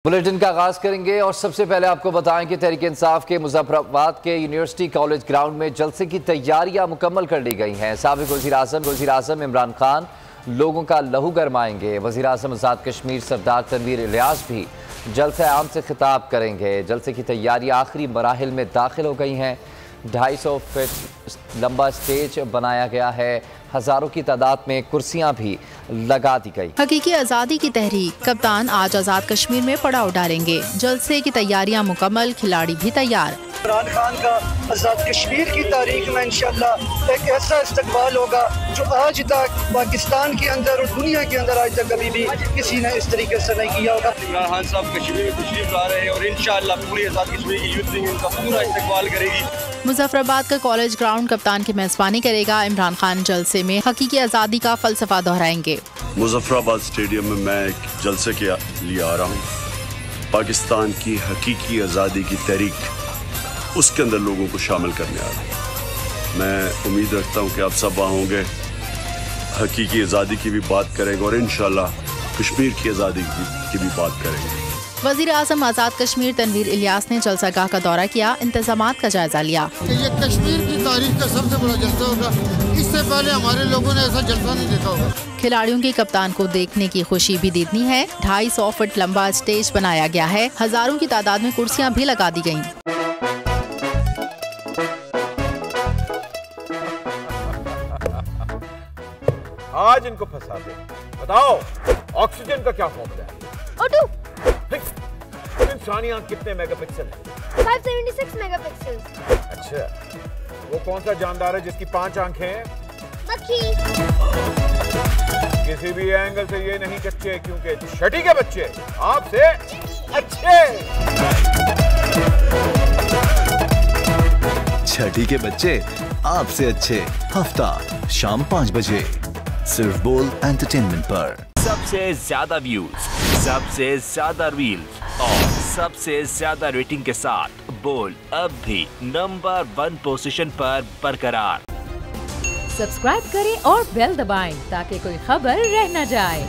Bulletin का आगाज करेंगे और सबसे पहले आपको बताएं कि तहरीक इंसाफ के मुजफ्फराबाद के यूनिवर्सिटी कॉलेज ग्राउंड में जलसे की तैयारियां मुकम्मल कर ली गई हैं। साबिक वज़ीर आज़म इमरान खान लोगों का लहू गरमाएंगे। वज़ीर आज़म आज़ाद कश्मीर सरदार तनवीर इलियास भी जलसे आम से खिताब करेंगे। जलसे की तैयारियां आखिरी मराहिल में दाखिल हो गई हैं। 250 फीट लंबा स्टेज बनाया गया है। हजारों की तादाद में कुर्सियां भी लगा दी गई। हकीकी आज़ादी की तहरीक कप्तान आज आज़ाद कश्मीर में पड़ाव डालेंगे। जलसे की तैयारियां मुकम्मल, खिलाड़ी भी तैयार। इमरान खान का आज़ाद कश्मीर की तारीख में इंशाअल्लाह एक ऐसा इस्तकबाल होगा जो आज तक पाकिस्तान के अंदर और दुनिया के अंदर आज तक कभी भी किसी ने इस तरीके से नहीं किया होगा। इमरान खान साहब कश्मीर में तशरीफ ला रहे हैं और इंशाअल्लाह पूरी आज़ाद कश्मीर की यूथ विंग उनका पूरा इस्तकबाल करेगी। मुजफ्फराबाद का कॉलेज ग्राउंड कप्तान की मेजबानी करेगा। इमरान खान जलसे में हकीकी आज़ादी का फलसफा दोहराएंगे। मुजफ्फराबाद स्टेडियम में मैं एक जलसे के लिए आ रहा हूँ। पाकिस्तान की हकीकी आज़ादी की तहरीक, उसके अंदर लोगों को शामिल करने आ रहा हूँ। मैं उम्मीद रखता हूँ कि आप सब वहाँ होंगे, हकीकी आज़ादी की भी बात करेंगे और इंशाअल्लाह कश्मीर की आज़ादी की भी बात करेंगे। वज़ीर आज़म आज़ाद कश्मीर तनवीर इलियास ने जलसागाह का दौरा किया, इंतज़ामात का जायजा लिया। ये कश्मीर की तारीख का सबसे बड़ा जलसा होगा। इससे पहले हमारे लोगों ने ऐसा जलसा नहीं देखा होगा। खिलाड़ियों के कप्तान को देखने की खुशी भी दीदनी है। 250 फीट लंबा स्टेज बनाया गया है। हजारों की तादाद में कुर्सियां भी लगा दी गयी। आज इनको फंसा दे। बताओ ऑक्सीजन का क्या फॉर्मूला है? O2। इंसानी आंख कितने मेगापिक्सल है? 576 मेगापिक्सल। अच्छा, वो कौन सा जानदार है जिसकी 5 आंखें हैं? मक्खी। किसी भी एंगल से ये नहीं कच्चे, क्योंकि छठी के बच्चे आपसे अच्छे। छठी के बच्चे आपसे अच्छे। हफ्ता शाम 5 बजे सिर्फ बोल एंटरटेनमेंट पर। सबसे ज्यादा व्यूज, सबसे ज्यादा रील्स और सबसे ज्यादा रेटिंग के साथ बोल अब भी नंबर 1 पोजीशन पर बरकरार। सब्सक्राइब करें और बेल दबाएं ताकि कोई खबर रह न जाए।